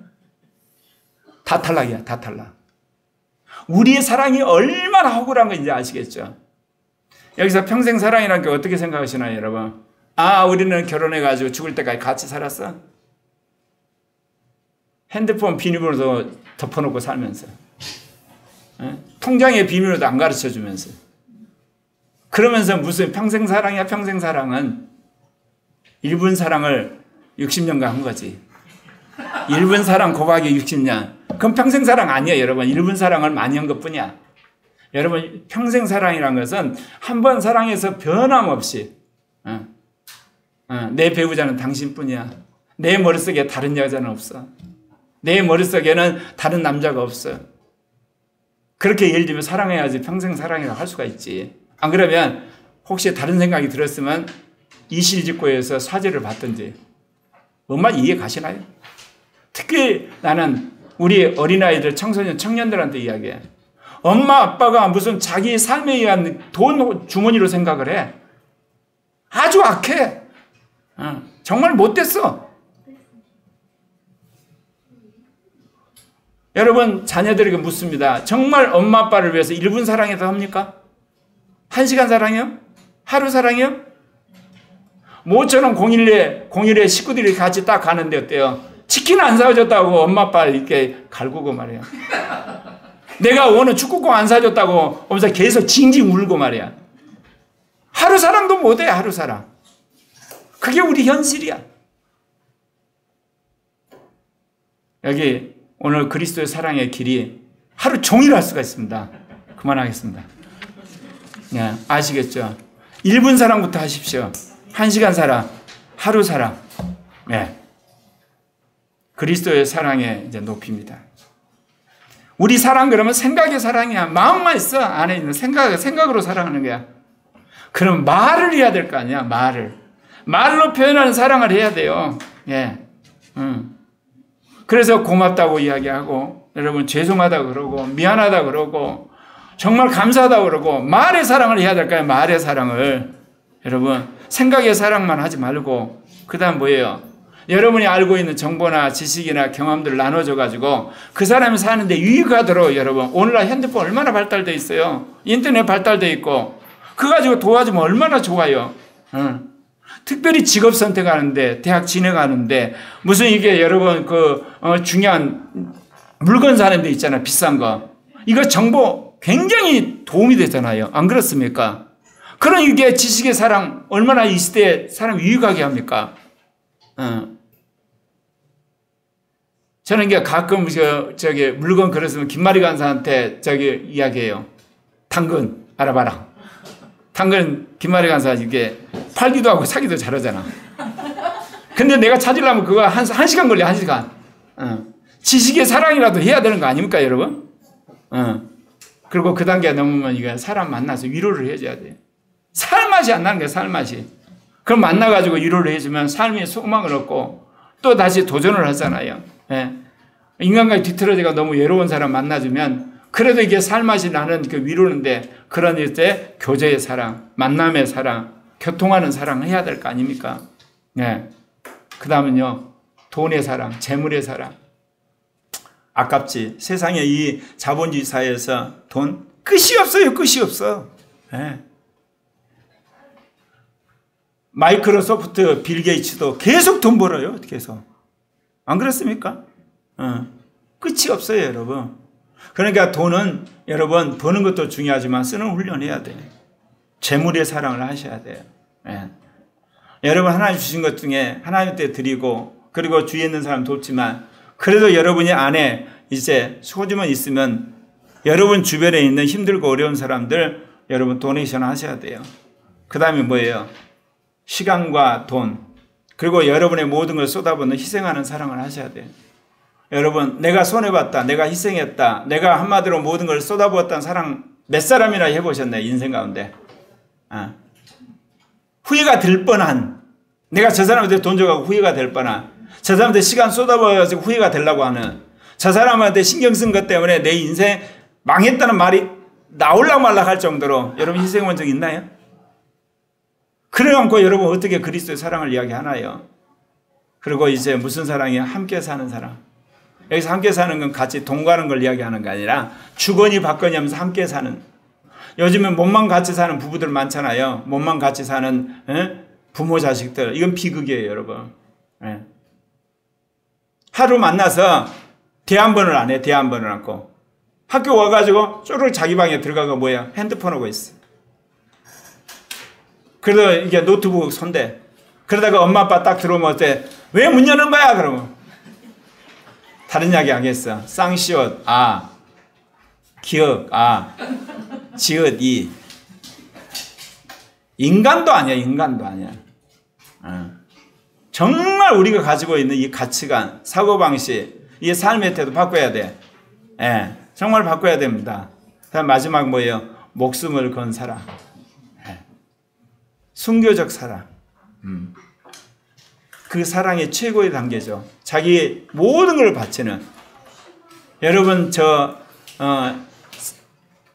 다 탈락이야. 다 탈락. 우리의 사랑이 얼마나 허술한 건지 아시겠죠? 여기서 평생 사랑이라는 게 어떻게 생각하시나요, 여러분? 우리는 결혼해가지고 죽을 때까지 같이 살았어? 핸드폰 비밀번호도 덮어놓고 살면서. 통장의 비밀번호도 안 가르쳐주면서. 그러면서 무슨 평생 사랑이야, 평생 사랑은 1분 사랑을 60년간 한 거지. 1분 사랑 곱하기 60년. 그건 평생 사랑 아니에요, 여러분. 1분 사랑을 많이 한 것 뿐이야. 여러분, 평생 사랑이라는 것은 한 번 사랑해서 변함없이 내 배우자는 당신뿐이야. 내 머릿속에 다른 여자는 없어. 내 머릿속에는 다른 남자가 없어. 그렇게 예를 들면 사랑해야지 평생 사랑이라고 할 수가 있지. 안 그러면 혹시 다른 생각이 들었으면 이실직고에서 사죄를 받든지. 뭔 말 이해 가시나요? 특히 나는 우리 어린아이들, 청소년, 청년들한테 이야기해. 엄마 아빠가 무슨 자기 삶에 의한 돈 주머니로 생각을 해. 아주 악해. 정말 못됐어. 여러분 자녀들에게 묻습니다. 정말 엄마 아빠를 위해서 1분 사랑해도 합니까? 1시간 사랑해요? 하루 사랑해요? 모처럼 공일에 식구들이 같이 딱 가는데 어때요? 치킨 안 사줬다고 엄마 아빠 이렇게 갈구고 말이야. 내가 오늘 축구공 안 사줬다고 엄마 계속 징징 울고 말이야. 하루 사랑도 못해. 하루 사랑. 그게 우리 현실이야. 여기 오늘 그리스도의 사랑의 길이 하루 종일 할 수가 있습니다. 그만하겠습니다. 네, 아시겠죠? 1분 사랑부터 하십시오. 1시간 사랑, 하루 사랑. 네. 그리스도의 사랑의 이제 높입니다. 우리 사랑 그러면 생각의 사랑이야. 마음만 있어. 안에 있는 생각으로 사랑하는 거야. 그럼 말을 해야 될 거 아니야. 말로 표현하는 사랑을 해야 돼요. 예. 그래서 고맙다고 이야기하고, 여러분 죄송하다고 그러고, 미안하다고 그러고, 정말 감사하다고 그러고, 말의 사랑을 해야 될까요? 말의 사랑을. 여러분, 생각의 사랑만 하지 말고, 그 다음 뭐예요? 여러분이 알고 있는 정보나 지식이나 경험들을 나눠줘가지고, 그 사람이 사는데 유익하도록 여러분, 오늘날 핸드폰 얼마나 발달되어 있어요? 인터넷 발달되어 있고, 그거 가지고 도와주면 얼마나 좋아요. 특별히 직업 선택하는데, 대학 진학하는데, 무슨 이게 여러분 중요한 물건 사는 데 있잖아요. 비싼 거. 이거 정보 굉장히 도움이 되잖아요. 안 그렇습니까? 그런 이게 지식의 사랑, 얼마나 이 시대에 사람 유익하게 합니까? 저는 이게 가끔 물건 그랬으면 김말이 간사한테 이야기해요. 당근 알아봐라. 당근 김말이 간사 이게 팔기도 하고 사기도 잘하잖아. 근데 내가 찾으려면 그거 한 시간 걸려. 1시간. 지식의 사랑이라도 해야 되는 거 아닙니까 여러분? 그리고 그 단계 넘으면 이거 사람 만나서 위로를 해줘야 돼. 살맛이 안 나는 거야. 살맛이. 그럼 만나가지고 위로를 해주면 삶의 소망을 얻고 또 다시 도전을 하잖아요. 예. 인간관계 뒤틀어지가 너무 외로운 사람 만나주면 그래도 이게 살맛이 나는 그 위로인데 그런 때 교제의 사랑, 만남의 사랑, 교통하는 사랑을 해야 될 거 아닙니까? 네. 그 다음은요, 돈의 사랑, 재물의 사랑. 아깝지. 세상에 이 자본주의 사회에서 돈 끝이 없어요. 끝이 없어. 네. 마이크로소프트 빌 게이츠도 계속 돈 벌어요. 어떻게 해서. 안 그렇습니까? 끝이 없어요, 여러분. 그러니까 돈은 여러분 버는 것도 중요하지만 쓰는 훈련해야 돼. 재물의 사랑을 하셔야 돼요. 예. 여러분 하나님 주신 것 중에 하나님께 드리고 그리고 주위에 있는 사람 돕지만 그래도 여러분이 안에 이제 소주만 있으면 여러분 주변에 있는 힘들고 어려운 사람들 여러분 도네이션 하셔야 돼요. 그 다음에 뭐예요? 시간과 돈 그리고 여러분의 모든 걸 쏟아붓는 희생하는 사랑을 하셔야 돼요. 여러분 내가 손해봤다. 내가 희생했다. 내가 한마디로 모든 걸 쏟아부었다는 사랑 몇 사람이나 해보셨나요? 인생 가운데. 후회가 될 뻔한 내가 저 사람한테 돈 줘가지고 후회가 될 뻔한 저 사람한테 시간 쏟아부어가지고 후회가 되려고 하는 저 사람한테 신경 쓴 것 때문에 내 인생 망했다는 말이 나올락 말락 할 정도로 여러분 희생한 적 있나요? 그래 갖고 여러분 어떻게 그리스도의 사랑을 이야기하나요? 그리고 이제 무슨 사랑이에요? 함께 사는 사랑. 여기서 함께 사는 건 같이 동거하는 걸 이야기하는 게 아니라 주거니 받거니 하면서 함께 사는. 요즘은 몸만 같이 사는 부부들 많잖아요. 몸만 같이 사는 부모 자식들. 이건 비극이에요, 여러분. 하루 만나서 대한번호를 안 해. 대한번호를 않고. 학교 와가지고 쪼르륵 자기 방에 들어가고 뭐야? 핸드폰 하고 있어. 그러다 이게 노트북 손대. 그러다가 엄마 아빠 딱 들어오면 어때? 왜 문 여는 거야? 그러면. 다른 이야기 하겠어. 쌍시옷, 아. 기억, 아. 지읒, 이. 인간도 아니야, 인간도 아니야. 정말 우리가 가지고 있는 이 가치관, 사고방식, 이 삶의 태도 바꿔야 돼. 예, 정말 바꿔야 됩니다. 다음 마지막 뭐예요? 목숨을 건 사랑. 예. 순교적 사랑. 그 사랑의 최고의 단계죠. 자기 모든 걸 바치는. 여러분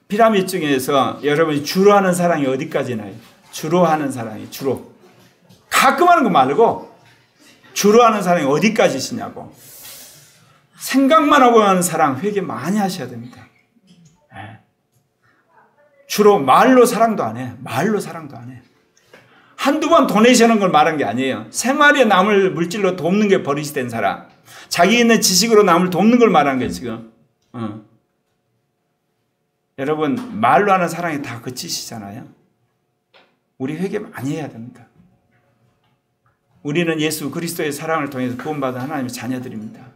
피라미드 중에서 여러분이 주로 하는 사랑이 어디까지 나요? 주로 하는 사랑이 주로. 가끔 하는 거 말고 주로 하는 사랑이 어디까지시냐고. 생각만 하고 하는 사랑 회개 많이 하셔야 됩니다. 주로 말로 사랑도 안 해. 말로 사랑도 안 해. 한두 번 도네이션한 걸 말한 게 아니에요. 생활에 남을 물질로 돕는 게 버릇이 된 사람. 자기 있는 지식으로 남을 돕는 걸 말한 거예요, 지금. 여러분, 말로 하는 사랑이 다 그치시잖아요. 우리 회개 많이 해야 됩니다. 우리는 예수 그리스도의 사랑을 통해서 구원받은 하나님의 자녀들입니다.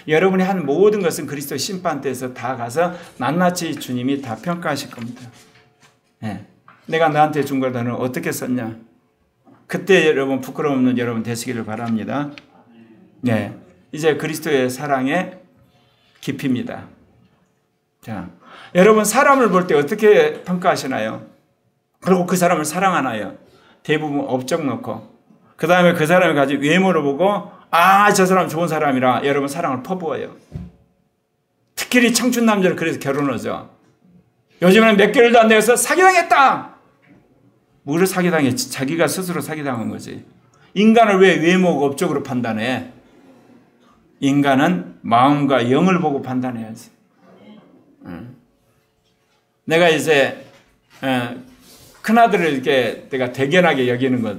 여러분이 한 모든 것은 그리스도의 심판대에서 다 가서 낱낱이 주님이 다 평가하실 겁니다. 내가 너한테 준 걸 너는 어떻게 썼냐? 그때 여러분 부끄러움 없는 여러분 되시기를 바랍니다. 이제 그리스도의 사랑의 깊이입니다. 자, 여러분 사람을 볼 때 어떻게 평가하시나요? 그리고 그 사람을 사랑하나요? 대부분 업적 놓고 그 다음에 그 사람이 가진 외모를 보고 저 사람 좋은 사람이라 여러분 사랑을 퍼부어요. 특히 청춘 남자를 그래서 결혼하죠. 요즘에는 몇 개월도 안 돼서 사기당했다. 뭐를 사기당했지? 자기가 스스로 사기당한 거지. 인간을 왜 외모가 업적으로 판단해? 인간은 마음과 영을 보고 판단해야지. 내가 이제 큰아들을 이렇게 내가 대견하게 여기는 것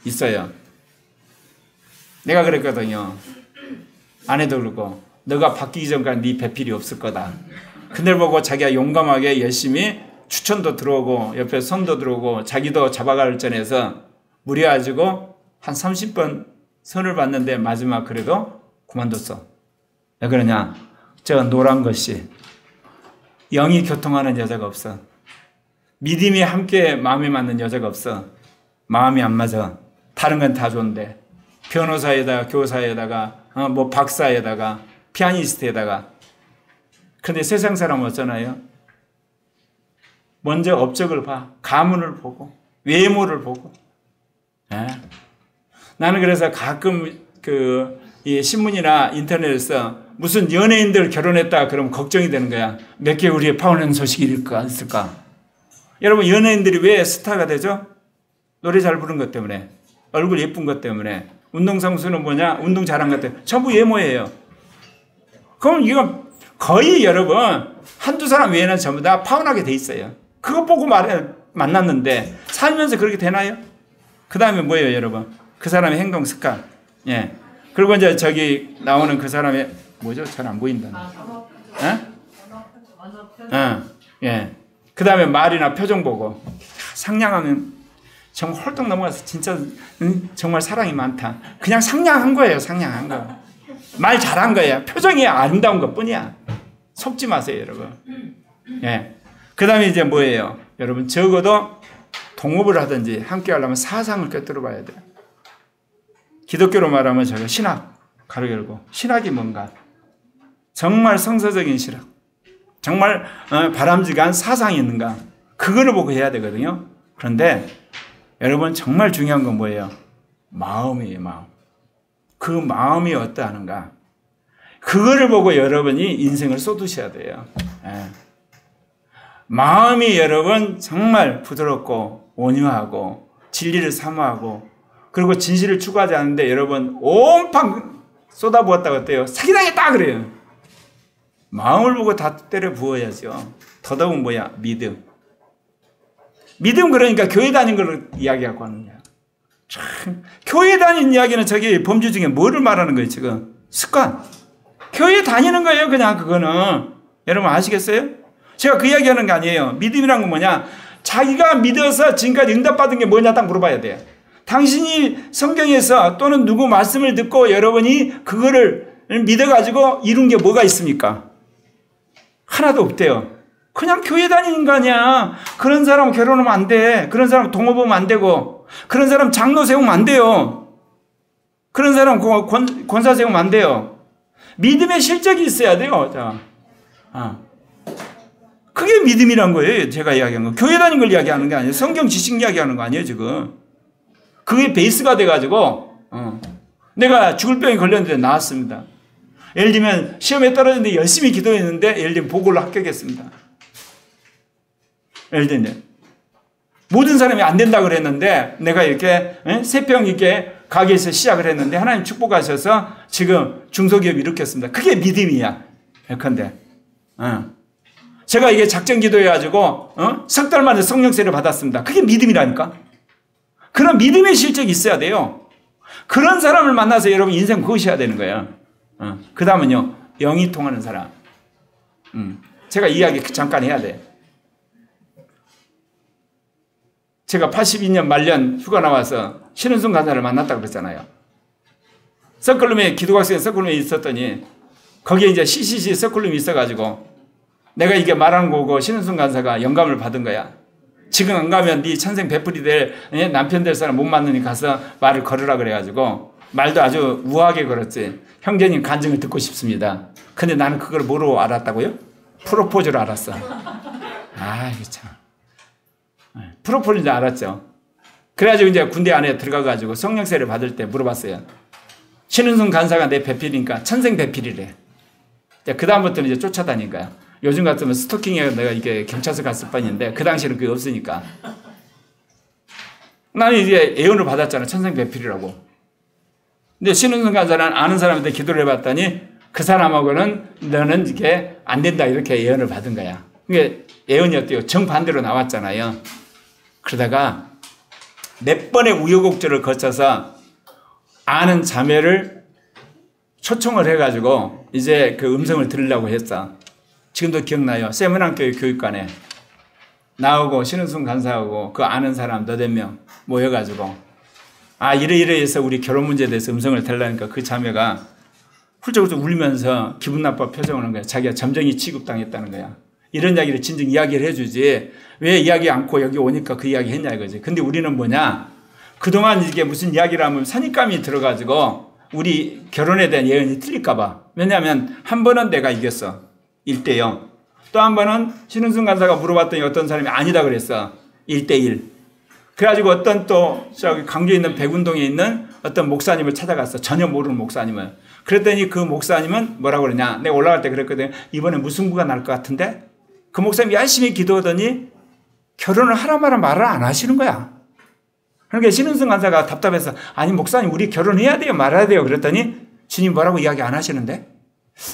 있어요. 내가 그랬거든요. 아내도 그러고 너가 바뀌기 전까지 네 배필이 없을 거다. 그날 보고 자기가 용감하게 열심히 추천도 들어오고 옆에 손도 들어오고 자기도 잡아갈 전에서 무리해가지고 한 30번 선을 봤는데 마지막 그래도 그만뒀어. 왜 그러냐? 저 노란 것이 영이 교통하는 여자가 없어. 믿음이 함께 마음에 맞는 여자가 없어. 마음이 안 맞아. 다른 건 다 좋은데 변호사에다가 교사에다가 뭐 박사에다가 피아니스트에다가. 근데 세상 사람은 어쩌나요? 먼저 업적을 봐. 가문을 보고 외모를 보고. 나는 그래서 가끔 이 신문이나 인터넷에서 무슨 연예인들 결혼했다 그러면 걱정이 되는 거야. 몇 개월 후에 파혼하는 소식이 있을까? 여러분 연예인들이 왜 스타가 되죠? 노래 잘 부른 것 때문에, 얼굴 예쁜 것 때문에, 운동선수는 뭐냐? 운동 잘한 것 때문에. 전부 외모예요. 그럼 이거 거의 여러분 한두 사람 외에는 전부 다 파혼하게 돼 있어요. 그거 보고 만났는데 살면서 그렇게 되나요? 그 다음에 뭐예요 여러분? 그 사람의 행동 습관. 그리고 이제 저기 나오는 그 사람의 뭐죠? 잘 안 보인다. 그 다음에 말이나 표정 보고 상냥하면 정말 홀떡 넘어가서 진짜 정말 사랑이 많다. 그냥 상냥한 거예요. 상냥한 거. 말 잘한 거예요. 표정이 아름다운 것뿐이야. 속지 마세요 여러분. 그 다음에 이제 뭐예요? 여러분 적어도 동업을 하든지 함께 하려면 사상을 꿰뚫어 봐야 돼요. 기독교로 말하면 저거 신학 가로 열고, 신학이 뭔가 정말 성서적인 신학, 정말 바람직한 사상이 있는가, 그거를 보고 해야 되거든요. 그런데 여러분 정말 중요한 건 뭐예요? 마음이에요. 마음. 그 마음이 어떠한가, 그거를 보고 여러분이 인생을 쏟으셔야 돼요. 마음이 여러분 정말 부드럽고 온유하고 진리를 사모하고 그리고 진실을 추구하지 않는데 여러분 온팡 쏟아부었다고 어때요? 사기당했다 그래요. 마음을 보고 다 때려 부어야죠. 더더욱 뭐야? 믿음. 믿음 그러니까 교회 다닌 걸 이야기하고 하는 거야. 참, 교회 다니는 이야기는 저기 범주 중에 뭐를 말하는 거예요 지금? 습관. 교회 다니는 거예요 그냥. 그거는 여러분 아시겠어요? 제가 그 이야기하는 게 아니에요. 믿음이란 건 뭐냐? 자기가 믿어서 지금까지 응답받은 게 뭐냐 딱 물어봐야 돼요. 당신이 성경에서 또는 누구 말씀을 듣고 여러분이 그거를 믿어가지고 이룬 게 뭐가 있습니까? 하나도 없대요. 그냥 교회 다니는 거 아니야. 그런 사람 결혼하면 안 돼. 그런 사람 동업하면 안 되고, 그런 사람 장로 세우면 안 돼요. 그런 사람 권사 세우면 안 돼요. 믿음의 실적이 있어야 돼요. 자, 그게 믿음이란 거예요. 제가 이야기한 거. 교회 다니는 걸 이야기하는 게 아니에요. 성경 지식 이야기하는 거 아니에요 지금. 그게 베이스가 돼가지고 내가 죽을 병에 걸렸는데 나았습니다. 예를 들면 시험에 떨어졌는데 열심히 기도했는데 예를 들면 보궐로 합격했습니다. 예를 들면 모든 사람이 안 된다고 그랬는데 내가 이렇게 세평 있게 가게에서 시작을 했는데 하나님 축복하셔서 지금 중소기업 일으켰습니다. 그게 믿음이야. 예컨대. 제가 이게 작전 기도해가지고 석 달 만에 성령세를 받았습니다. 그게 믿음이라니까. 그런 믿음의 실적이 있어야 돼요. 그런 사람을 만나서 여러분 인생 그으셔야 되는 거예요. 그 다음은요, 영이 통하는 사람. 제가 이야기 잠깐 해야 돼. 제가 82년 말년 휴가 나와서 신은순 간사를 만났다고 그랬잖아요. 서클룸에, 기도학생회 서클룸에 있었더니 거기에 이제 CCC 서클룸이 있어가지고 내가 이게 말한 거고 신은순 간사가 영감을 받은 거야. 지금 안 가면 네 천생 베풀이 될 남편 될 사람 못 만나니 가서 말을 걸으라 그래가지고 말도 아주 우아하게 걸었지. 형제님 간증을 듣고 싶습니다. 근데 나는 그걸 뭐로 알았다고요? 프로포즈로 알았어. 아, 이게 참. 프로포즈인 줄 알았죠. 그래가지고 이제 군대 안에 들어가가지고 성령세를 받을 때 물어봤어요. 신은순 간사가 내 배필이니까 천생 배필이래. 그 다음부터는 이제 쫓아다니까요. 요즘 같으면 스토킹에 내가 이게 경찰서 갔을 뻔인데 그 당시에는 그게 없으니까. 나는 이제 예언을 받았잖아. 천생 배필이라고. 근데 신은순 간사는 아는 사람한테 기도를 해봤더니 그 사람하고는 너는 이게 안 된다 이렇게 예언을 받은 거야. 그게 예언이었대요. 정반대로 나왔잖아요. 그러다가 몇 번의 우여곡절을 거쳐서 아는 자매를 초청을 해가지고 이제 그 음성을 들으려고 했어. 지금도 기억나요. 세문안교회 교육관에 나오고 신은순 간사하고 그 아는 사람 너댓 명 모여가지고 이래 해서 우리 결혼 문제에 대해서 음성을 달라니까 그 자매가 훌쩍훌쩍 울면서 기분 나빠 표정을 한 거야. 자기가 점쟁이 취급당했다는 거야. 이런 이야기를 진정 이야기를 해주지 왜 이야기 않고 여기 오니까 그 이야기 했냐 이거지. 근데 우리는 뭐냐, 그동안 이게 무슨 이야기를 하면 선입감이 들어가지고 우리 결혼에 대한 예언이 틀릴까 봐. 왜냐하면 한 번은 내가 이겼어. 1대0. 또 한 번은 신은순 간사가 물어봤더니 어떤 사람이 아니다 그랬어. 1대1. 그래가지고 어떤 또 저기 강주에 있는 백운동에 있는 어떤 목사님을 찾아갔어. 전혀 모르는 목사님을. 그랬더니 그 목사님은 뭐라고 그러냐, 내가 올라갈 때 그랬거든. 이번에 무승부가 날 것 같은데. 그 목사님이 열심히 기도하더니 결혼을 하라 말을 안 하시는 거야. 그러니까 신은순 간사가 답답해서 아니 목사님 우리 결혼해야 돼요 말아야 돼요 그랬더니 주님 뭐라고 이야기 안 하시는데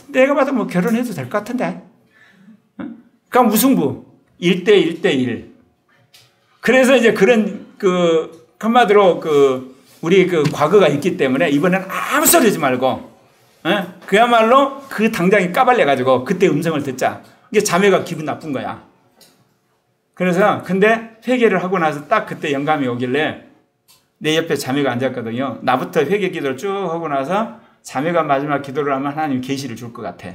내가 봐도 뭐 결혼해도 될 것 같은데. 그러니까 무승부 1대1. 그래서 이제 그런 한마디로 우리 과거가 있기 때문에 이번에는 아무 소리 하지 말고 그야말로 그 당장에 까발려가지고 그때 음성을 듣자. 이게 자매가 기분 나쁜 거야. 그래서 근데 회개를 하고 나서 딱 그때 영감이 오길래 내 옆에 자매가 앉았거든요. 나부터 회개 기도를 쭉 하고 나서 자매가 마지막 기도를 하면 하나님 계시를 줄 것 같아.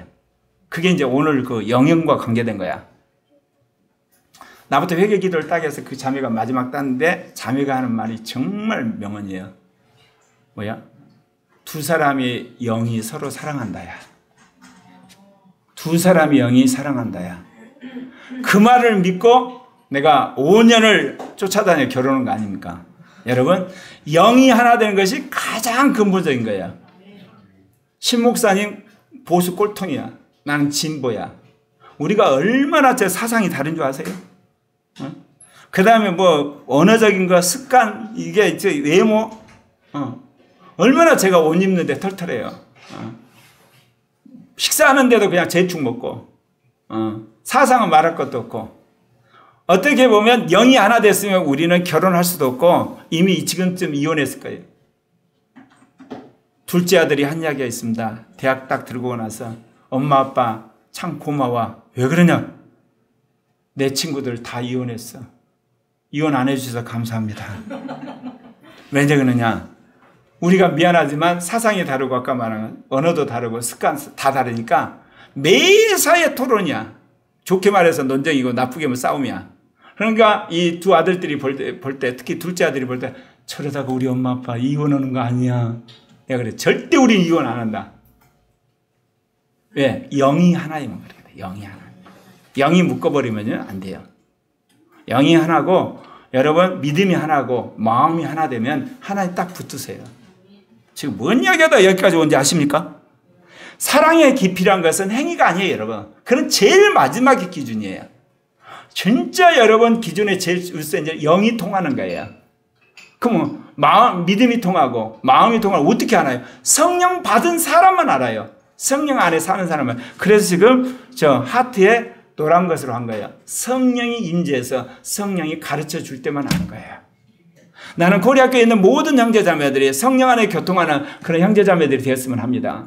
그게 이제 오늘 그 영영과 관계된 거야. 나부터 회개 기도를 딱 해서 그 자매가 마지막 땄는데 자매가 하는 말이 정말 명언이에요. 뭐야? 두 사람의 영이 서로 사랑한다야. 두 사람의 영이 사랑한다야. 그 말을 믿고 내가 5년을 쫓아다녀 결혼한 거 아닙니까? 여러분, 영이 하나 되는 것이 가장 근본적인 거예요. 신목사님 보수 꼴통이야. 나는 진보야. 우리가 얼마나 제 사상이 다른 줄 아세요? 그 다음에 뭐 언어적인 거, 습관, 이게 이제 외모, 얼마나 제가 옷 입는데 털털해요. 식사하는데도 그냥 대충 먹고, 사상은 말할 것도 없고. 어떻게 보면 영이 하나 됐으면 우리는 결혼할 수도 없고 이미 지금쯤 이혼했을 거예요. 둘째 아들이 한약에 있습니다. 대학 딱 들고 나서 엄마 아빠 참 고마워. 왜 그러냐? 내 친구들 다 이혼했어. 이혼 안 해주셔서 감사합니다. 왜 그러냐? 우리가 미안하지만 사상이 다르고 아까 말한 언어도 다르고 습관 다 다르니까 매사에 토론이야. 좋게 말해서 논쟁이고 나쁘게 하면 싸움이야. 그러니까 이 두 아들들이 볼 때 특히 둘째 아들이 볼 때 저러다가 우리 엄마 아빠 이혼하는 거 아니야. 내가 그래. 절대 우리는 이혼 안 한다. 왜? 영이 하나이면 그래. 영이 하나. 영이 묶어버리면 안 돼요. 영이 하나고 여러분 믿음이 하나고 마음이 하나 되면 하나에 딱 붙으세요. 지금 뭔 이야기하다 여기까지 온지 아십니까? 사랑의 깊이란 것은 행위가 아니에요, 여러분. 그건 제일 마지막의 기준이에요. 진짜 여러분 기준에 제일 우선 이제 영이 통하는 거예요. 그럼 믿음이 통하고 마음이 통하고 어떻게 알아요? 성령 받은 사람만 알아요. 성령 안에 사는 사람은. 그래서 지금 저 하트에 노란 것으로 한 거예요. 성령이 임재해서 성령이 가르쳐 줄 때만 하는 거예요. 나는 고려학교에 있는 모든 형제자매들이 성령 안에 교통하는 그런 형제자매들이 되었으면 합니다.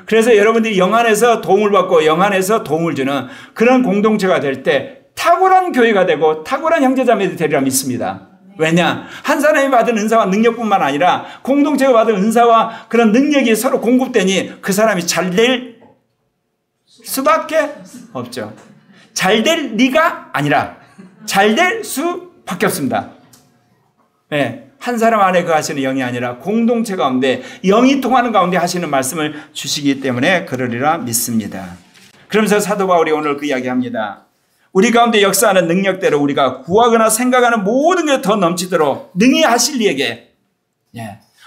그래서 여러분들이 영 안에서 도움을 받고 영 안에서 도움을 주는 그런 공동체가 될 때 탁월한 교회가 되고 탁월한 형제자매들이 되리라 믿습니다. 왜냐? 한 사람이 받은 은사와 능력뿐만 아니라 공동체가 받은 은사와 그런 능력이 서로 공급되니 그 사람이 잘 될 수밖에 없죠. 잘 될 리가 아니라 잘 될 수밖에 없습니다. 네, 한 사람 안에 그 하시는 영이 아니라 공동체 가운데 영이 통하는 가운데 하시는 말씀을 주시기 때문에 그러리라 믿습니다. 그러면서 사도 바울이 오늘 그 이야기합니다. 우리 가운데 역사하는 능력대로 우리가 구하거나 생각하는 모든 게 더 넘치도록 능히 하실 이에게,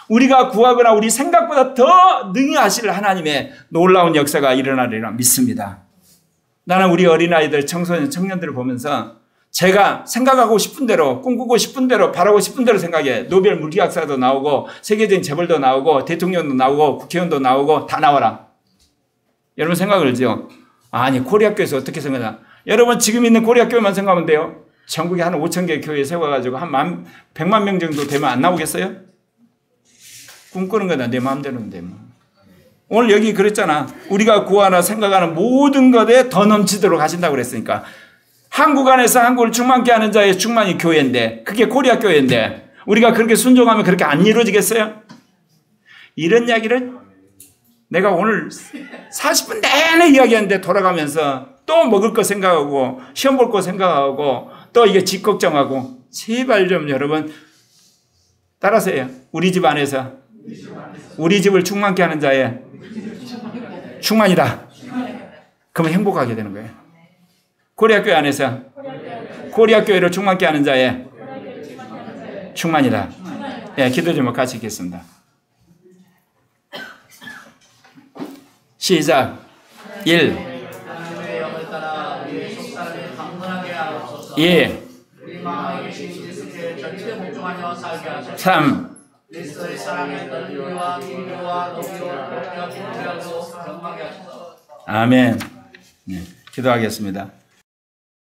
우리가 구하거나 우리 생각보다 더 능히 하실 하나님의 놀라운 역사가 일어나리라 믿습니다. 나는 우리 어린아이들, 청소년, 청년들을 보면서 제가 생각하고 싶은 대로, 꿈꾸고 싶은 대로, 바라고 싶은 대로 생각해. 노벨 물리학사도 나오고 세계적인 재벌도 나오고 대통령도 나오고 국회의원도 나오고 다 나와라. 여러분 생각을 하죠. 아니 고려학교에서 어떻게 생각하나. 여러분 지금 있는 고려학교만 생각하면 돼요. 전국에 한 5,000개 교회 세워가지고 한 100만 명 정도 되면 안 나오겠어요? 꿈꾸는 거다 내 마음대로인데 뭐. 오늘 여기 그랬잖아. 우리가 구하나 생각하는 모든 것에 더 넘치도록 하신다고 그랬으니까. 한국 안에서 한국을 충만케 하는 자의 충만이 교회인데 그게 고려학교인데 우리가 그렇게 순종하면 그렇게 안 이루어지겠어요? 이런 이야기를 내가 오늘 40분 내내 이야기하는데 돌아가면서 또 먹을 거 생각하고 시험 볼 거 생각하고 또 이게 집 걱정하고 제발 좀 여러분 따라서요. 우리 집 안에서 우리 집을 충만케 하는 자의 충만이다. 그러면 행복하게 되는 거예요. 고려학교 안에서 고려학교를 충만케 하는 자의 충만이다. 예, 기도 좀 같이 읽겠습니다. 시작. 1 2 3 아멘. 네, 기도하겠습니다.